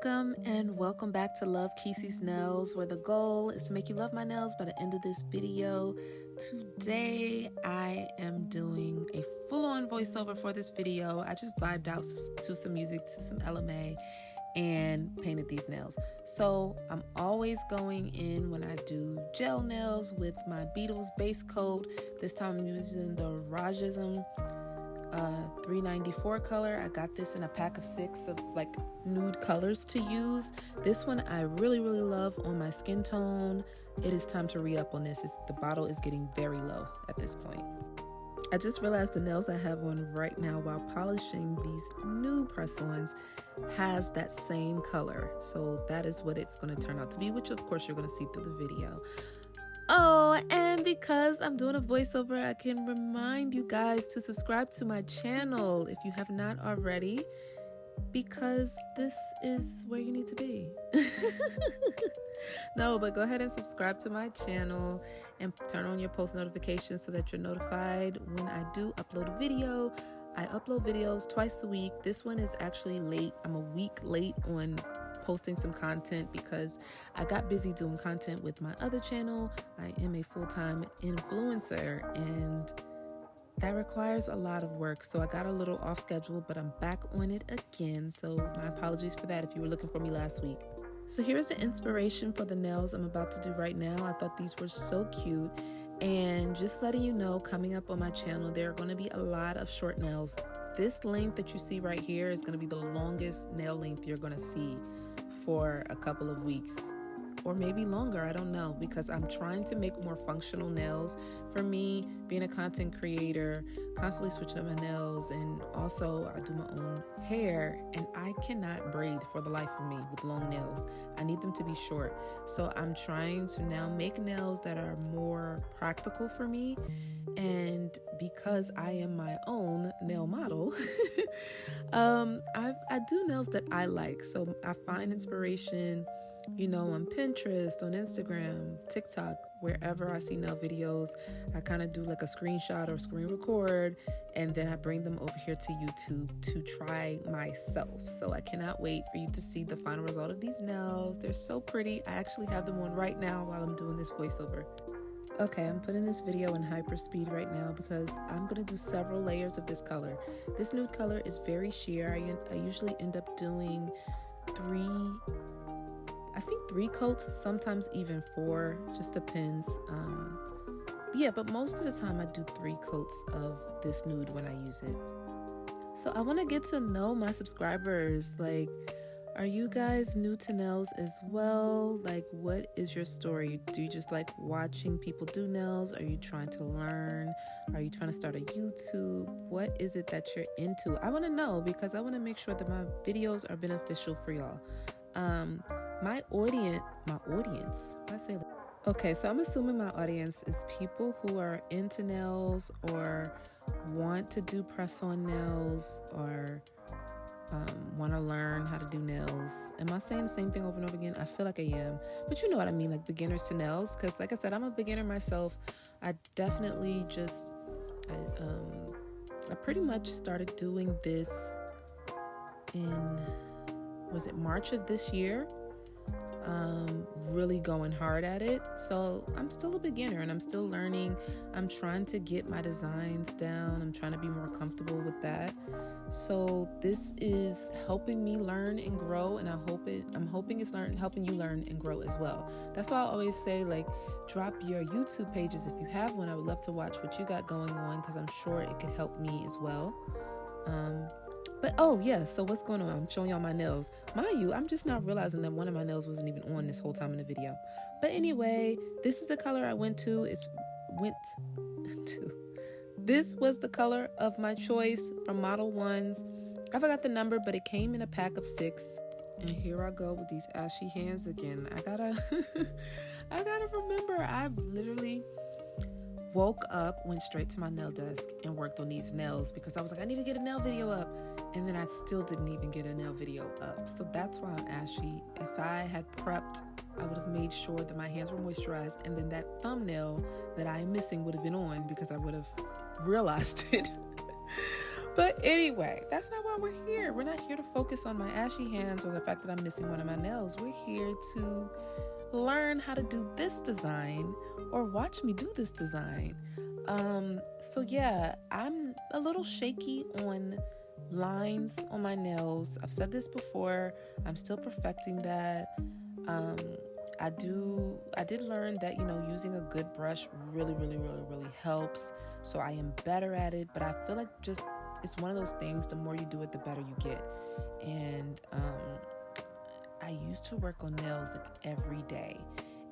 Welcome and welcome back to Love Keesee's Nails, where the goal is to make you love my nails by the end of this video. Today I am doing a full-on voiceover for this video. I just vibed out to some music, to some LMA, and painted these nails. So I'm always going in when I do gel nails with my Beetles base coat. This time I'm using the Rajism 394 color. I got this in a pack of 6 of like nude colors to use. This one I really love on my skin tone. It is time to re-up on this. The bottle is getting very low at this point. I just realized the nails I have on right now while polishing these new press-ons has that same color. So that is what it's going to turn out to be, which of course you're going to see through the video. Oh, and because I'm doing a voiceover, I can remind you guys to subscribe to my channel if you have not already, because this is where you need to be. No, but go ahead and subscribe to my channel and turn on your post notifications so that you're notified when I do upload a video. I upload videos twice a week. This one is actually late. I'm a week late on posting some content because I got busy doing content with my other channel. I am a full-time influencer and that requires a lot of work. So I got a little off schedule, but I'm back on it again. So my apologies for that if you were looking for me last week. So here's the inspiration for the nails I'm about to do right now. I thought these were so cute. And just letting you know, coming up on my channel, there are going to be a lot of short nails. This length that you see right here is going to be the longest nail length you're going to see for a couple of weeks, or maybe longer, I don't know, because I'm trying to make more functional nails. For me, being a content creator, constantly switching up my nails, and also I do my own hair, and I cannot braid for the life of me with long nails. I need them to be short. So I'm trying to now make nails that are more practical for me. And because I am my own nail model, I do nails that I like. So I find inspiration, on Pinterest, on Instagram, TikTok, wherever I see nail videos. I kind of do like a screenshot or screen record, and then I bring them over here to YouTube to try myself. So I cannot wait for you to see the final result of these nails. They're so pretty. I actually have them on right now while I'm doing this voiceover. Okay, I'm putting this video in hyper speed right now because I'm going to do several layers of this color. This nude color is very sheer. I usually end up doing 3 coats, sometimes even 4, just depends. But most of the time I do 3 coats of this nude when I use it. So I want to get to know my subscribers. Like, are you guys new to nails as well? Like, what is your story? Do you just like watching people do nails? Are you trying to learn? Are you trying to start a YouTube? What is it that you're into? I want to know because I want to make sure that my videos are beneficial for y'all. My audience, I say that. Okay, so I'm assuming my audience is people who are into nails or want to do press-on nails or want to learn how to do nails. Am I saying the same thing over and over again? I feel like I am, but you know what I mean, like beginners to nails, because like I said, I'm a beginner myself. I definitely I pretty much started doing this in, was it March of this year? Really going hard at it. So I'm still a beginner and I'm still learning. I'm trying to get my designs down. I'm trying to be more comfortable with that. So this is helping me learn and grow, and I'm hoping it's helping you learn and grow as well. That's why I always say, like, drop your YouTube pages if you have one. I would love to watch what you got going on because I'm sure it could help me as well. But oh yeah, so what's going on? I'm showing y'all my nails. Mind you, I'm just not realizing that one of my nails wasn't even on this whole time in the video. But anyway, this is the color I went to. This was the color of my choice from Model 1s. I forgot the number, but it came in a pack of 6. And here I go with these ashy hands again. I gotta remember, I literally woke up, went straight to my nail desk and worked on these nails because I was like, I need to get a nail video up. And then I still didn't even get a nail video up. So that's why I'm ashy. If I had prepped, I would have made sure that my hands were moisturized, and then that thumbnail that I am missing would have been on because I would have realized it. But anyway, that's not why we're here. We're not here to focus on my ashy hands or the fact that I'm missing one of my nails. We're here to learn how to do this design or watch me do this design. So yeah, I'm a little shaky on lines on my nails. I've said this before. I'm still perfecting that. I did learn that, using a good brush really helps. So I am better at it, but I feel like just it's one of those things, the more you do it, the better you get. And I used to work on nails like every day.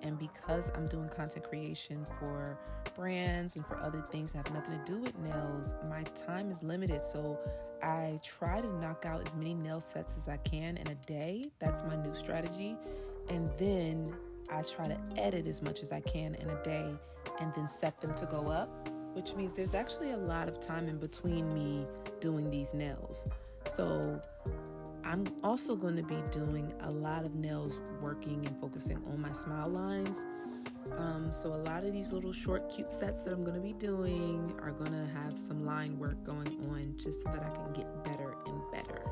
And because I'm doing content creation for brands and for other things that have nothing to do with nails, my time is limited. So I try to knock out as many nail sets as I can in a day. That's my new strategy. And then I try to edit as much as I can in a day and then set them to go up, which means there's actually a lot of time in between me doing these nails. So I'm also going to be doing a lot of nails working and focusing on my smile lines. So a lot of these little short, cute sets that I'm going to be doing are going to have some line work going on just so that I can get better and better.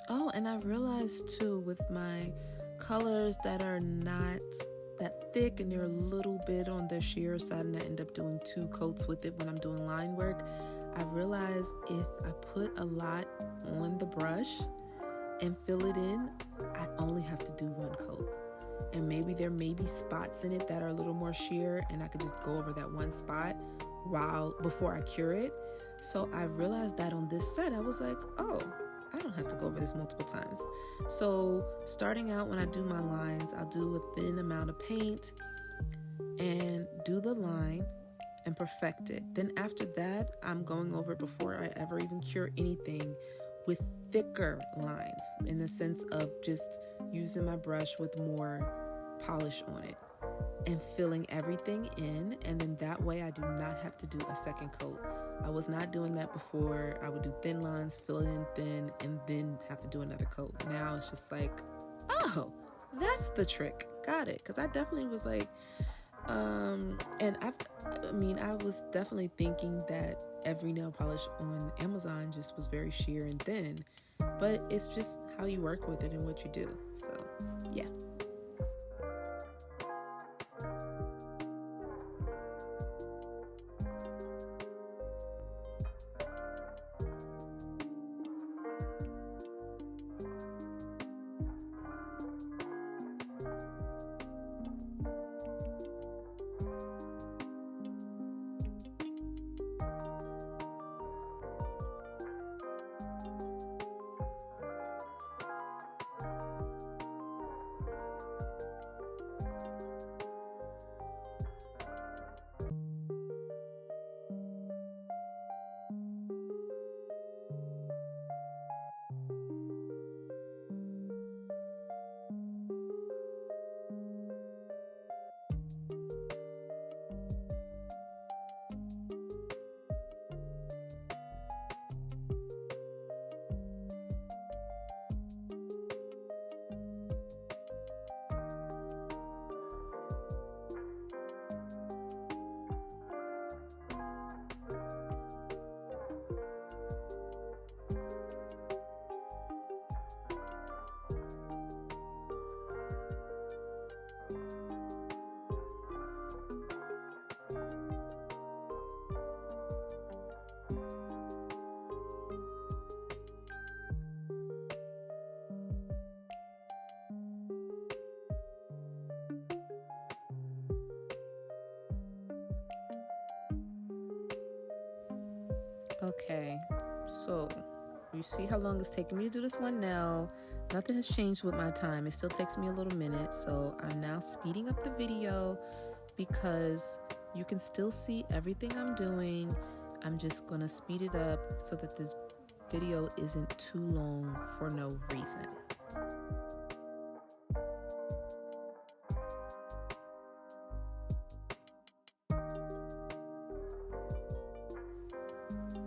Oh, and I realized too with my colors that are not that thick and they're a little bit on the sheer side and I end up doing 2 coats with it when I'm doing line work, I realized if I put a lot on the brush and fill it in, I only have to do 1 coat. And maybe there may be spots in it that are a little more sheer and I could just go over that 1 spot before I cure it. So I realized that on this set, I was like, oh, I don't have to go over this multiple times. So starting out when I do my lines, I'll do a thin amount of paint and do the line and perfect it. Then after that, I'm going over it before I ever even cure anything with thicker lines in the sense of just using my brush with more polish on it and filling everything in. And then that way I do not have to do a second coat. I was not doing that before. I would do thin lines, fill it in thin, and then have to do another coat. Now it's just like, oh, that's the trick. Got it. Because I definitely was like, I was definitely thinking that every nail polish on Amazon just was very sheer and thin. But it's just how you work with it and what you do. So, yeah. Okay, so you see how long it's taking me to do this one now. Nothing has changed with my time. It still takes me a little minute, so I'm now speeding up the video because you can still see everything I'm doing. I'm just gonna speed it up so that this video isn't too long for no reason.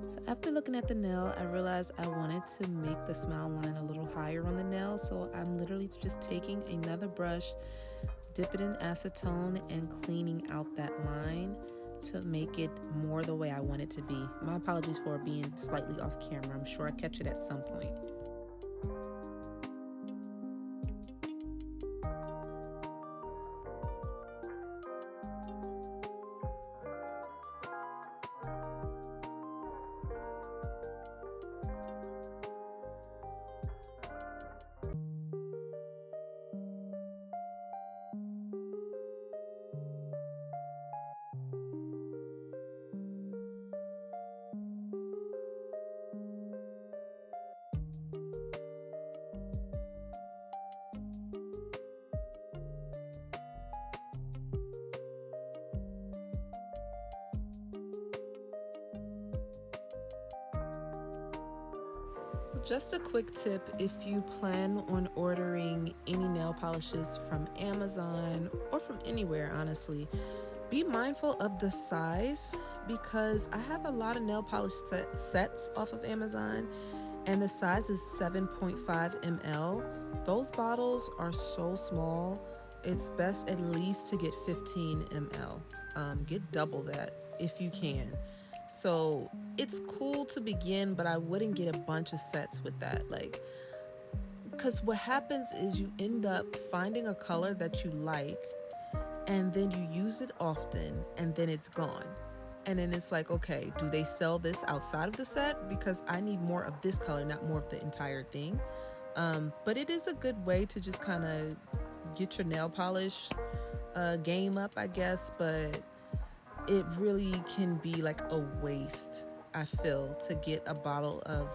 So after looking at the nail, I realized I wanted to make the smile line a little higher on the nail. So I'm literally just taking another brush, dip it in acetone, and cleaning out that line to make it more the way I want it to be. My apologies for being slightly off camera. I'm sure I catch it at some point. Just a quick tip, if you plan on ordering any nail polishes from Amazon or from anywhere, honestly, be mindful of the size, because I have a lot of nail polish sets off of Amazon and the size is 7.5 ml. Those bottles are so small, it's best at least to get 15 ml. Get double that if you can. So it's cool to begin, but I wouldn't get a bunch of sets with that. Because what happens is you end up finding a color that you like, and then you use it often, and then it's gone. And then it's like, okay, do they sell this outside of the set? Because I need more of this color, not more of the entire thing. But it is a good way to just kind of get your nail polish game up, I guess. But it really can be like a waste, I feel, to get a bottle of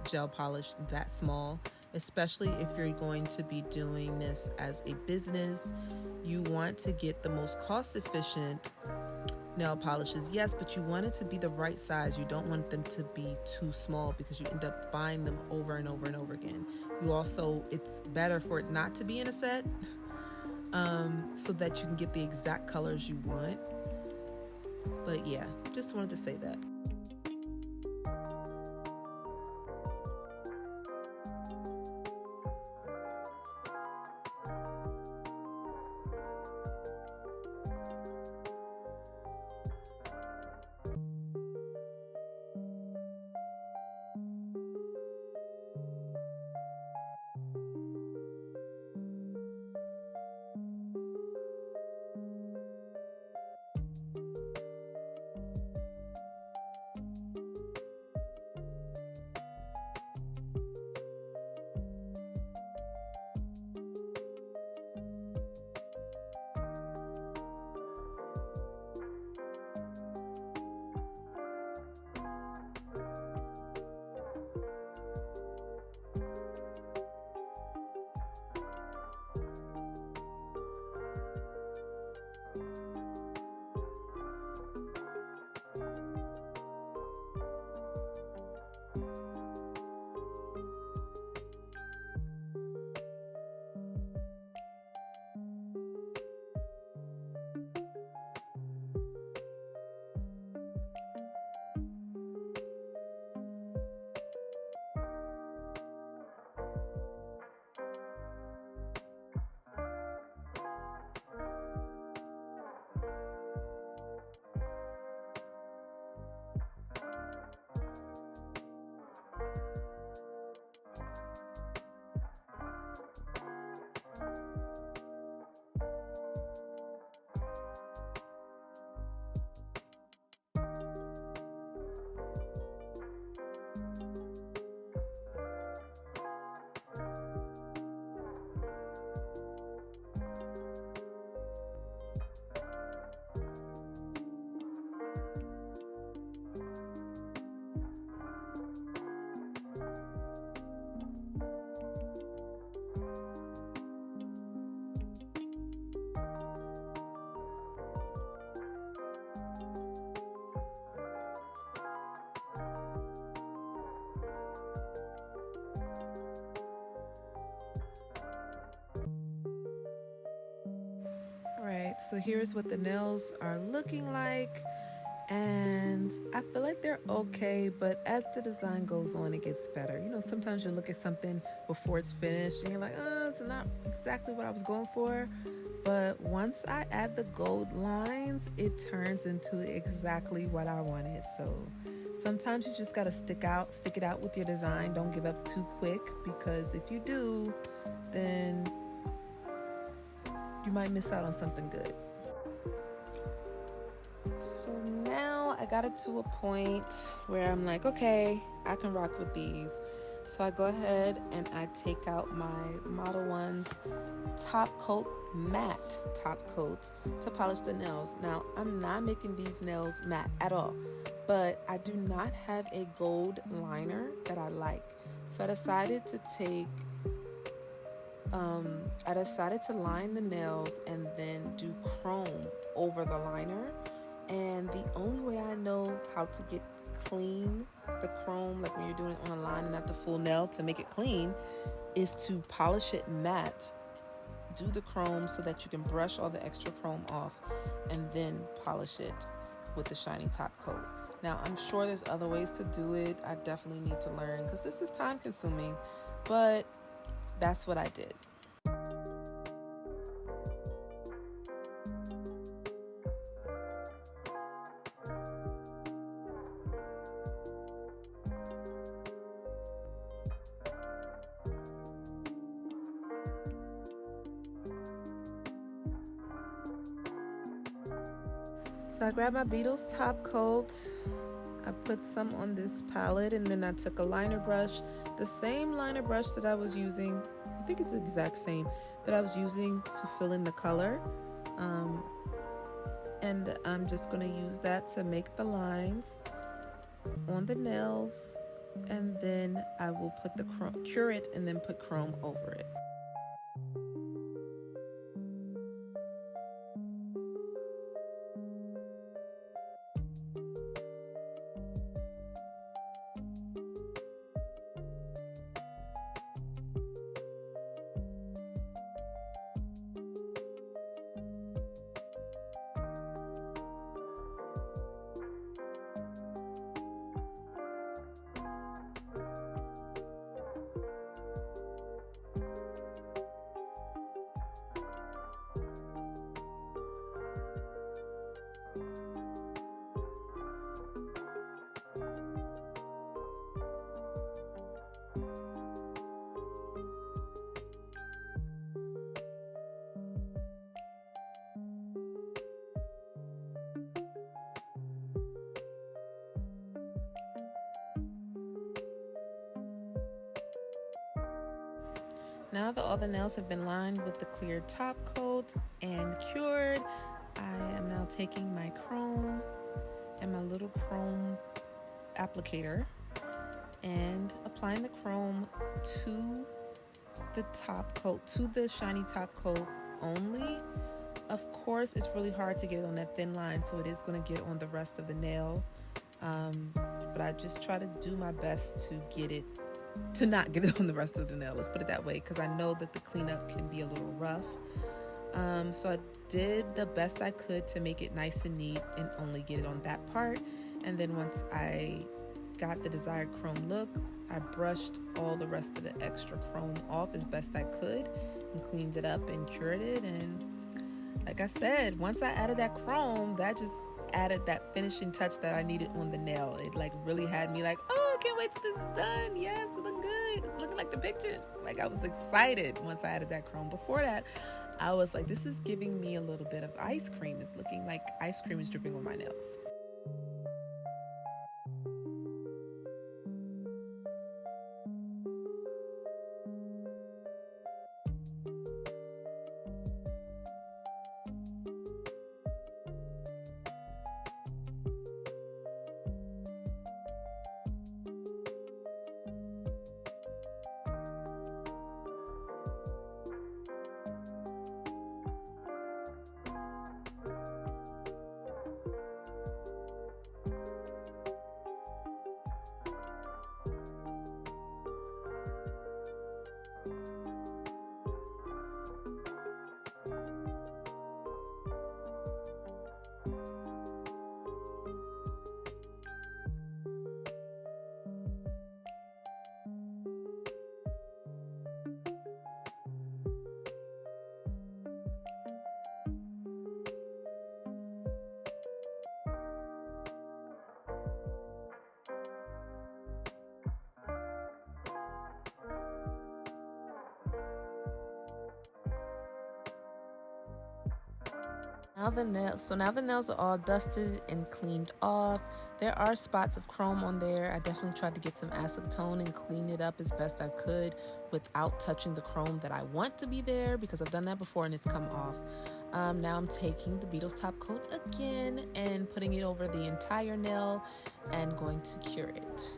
gel polish that small, especially if you're going to be doing this as a business. You want to get the most cost-efficient nail polishes, yes, but you want it to be the right size. You don't want them to be too small because you end up buying them over and over and over again. It's better for it not to be in a set, so that you can get the exact colors you want. But yeah, just wanted to say that. Alright, so here's what the nails are looking like. And I feel like they're okay, but as the design goes on, it gets better. You know, sometimes you look at something before it's finished and you're like, oh, it's not exactly what I was going for. But once I add the gold lines, it turns into exactly what I wanted. So sometimes you just gotta stick it out with your design. Don't give up too quick, because if you do, then you might miss out on something good. So now I got it to a point where I'm like, okay, I can rock with these. So I go ahead and I take out my Model 1's top coat, matte top coat, to polish the nails. Now, I'm not making these nails matte at all, but I do not have a gold liner that I like. So I decided to line the nails and then do chrome over the liner. And the only way I know how to get clean the chrome, like when you're doing it on a line and not the full nail, to make it clean, is to polish it matte. Do the chrome so that you can brush all the extra chrome off and then polish it with the shiny top coat. Now, I'm sure there's other ways to do it. I definitely need to learn, because this is time consuming, but that's what I did. So I grabbed my Beetles top coat, I put some on this palette, and then I took a liner brush, the same liner brush that I was using, I think it's the exact same, that I was using to fill in the color. And I'm just going to use that to make the lines on the nails, and then I will put the cure it and then put chrome over it. Now that all the nails have been lined with the clear top coat and cured, I am now taking my chrome and my little chrome applicator and applying the chrome to the top coat, to the shiny top coat only. Of course, it's really hard to get on that thin line, so it is going to get on the rest of the nail. But I just try to do my best to not get it on the rest of the nail. Let's put it that way, because I know that the cleanup can be a little rough. So I did the best I could to make it nice and neat and only get it on that part. And then once I got the desired chrome look, I brushed all the rest of the extra chrome off as best I could and cleaned it up and cured it. And like I said, once I added that chrome, that just added that finishing touch that I needed on the nail. It like really had me like, oh, I can't wait till this is done. Yes, it looked good. Looking like the pictures. Like, I was excited once I added that chrome. Before that, I was like, this is giving me a little bit of ice cream. It's looking like ice cream is dripping on my nails. Now the nails are all dusted and cleaned off. There are spots of chrome on there. I definitely tried to get some acetone and clean it up as best I could without touching the chrome that I want to be there, because I've done that before and it's come off. Now I'm taking the Beetles top coat again and putting it over the entire nail and going to cure it.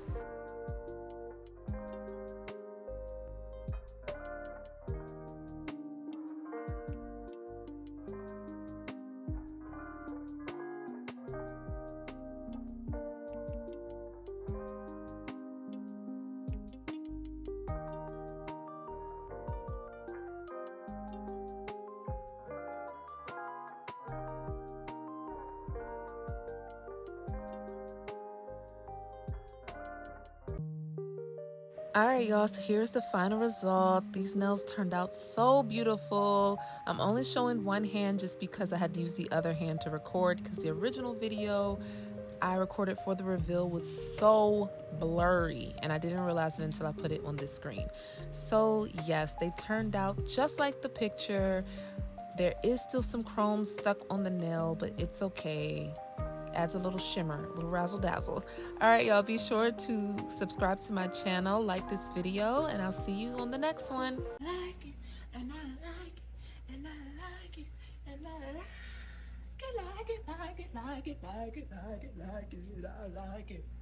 Alright y'all, so here's the final result. These nails turned out so beautiful. I'm only showing one hand just because I had to use the other hand to record, because the original video I recorded for the reveal was so blurry and I didn't realize it until I put it on this screen. So yes, they turned out just like the picture. There is still some chrome stuck on the nail, but it's okay. Adds a little shimmer, a little razzle dazzle. All right, y'all, be sure to subscribe to my channel, like this video, and I'll see you on the next one. Like it, and I like it, and I like it, and I like it, like it, like it, like it, like it, like it, like it, I like it.